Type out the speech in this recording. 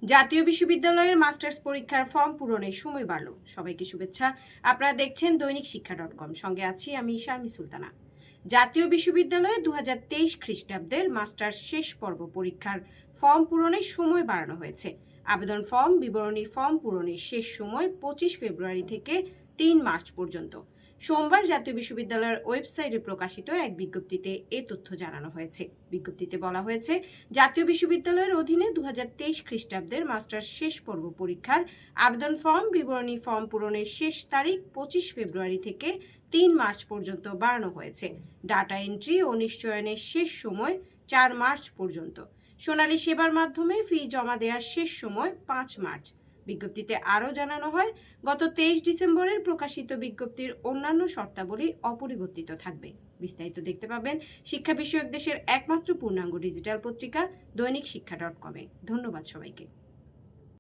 জাতীয় বিশ্ববিদ্যালয়ের মাস্টার্স পরীক্ষার ফর্ম পূরণের সময় বাড়ল। সবাইকে শুভেচ্ছা। আপনারা দেখছেন দৈনিক শিক্ষা.com, সঙ্গে আছি আমি শারমি সুলতানা। জাতীয় বিশ্ববিদ্যালয়ে 2023 খ্রিস্টাব্দের মাস্টার্স শেষ পর্ব পরীক্ষার ফর্ম পূরণের সময় বাড়ানো হয়েছে। আবেদন ফর্ম, বিবরণী ফর্ম পূরণের শেষ সময় 25 ফেব্রুয়ারি থেকে 3 মার্চ পর্যন্ত। সোমবার জাতীয় বিশ্ববিদ্যালয়ের ওয়েবসাইটে প্রকাশিত এক বিজ্ঞপ্তিতে এ তথ্য জানানো হয়েছে। বিজ্ঞপ্তিতে বলা হয়েছে, জাতীয় বিশ্ববিদ্যালয়ের অধীনে 2023 খ্রিস্টাব্দের মাস্টার্স শেষ পর্ব পরীক্ষার আবেদন ফর্ম, বিবরণী ফর্ম পূরণের শেষ তারিখ 25 ফেব্রুয়ারি থেকে 3 মার্চ পর্যন্ত বাড়ানো হয়েছে। ডাটা এন্ট্রি ও নিশ্চয়নের শেষ সময় 4 মার্চ পর্যন্ত। সোনালী সেবার মাধ্যমে ফি জমা দেওয়ার শেষ সময় 5 মার্চ। বিজ্ঞপ্তিতে আরও জানানো হয়, গত 23 ডিসেম্বরের প্রকাশিত বিজ্ঞপ্তির অন্যান্য শর্তাবলী অপরিবর্তিত থাকবে। বিস্তারিত দেখতে পাবেন শিক্ষা বিষয়ক দেশের একমাত্র পূর্ণাঙ্গ ডিজিটাল পত্রিকা দৈনিক শিক্ষা.com-এ। ধন্যবাদ সবাইকে।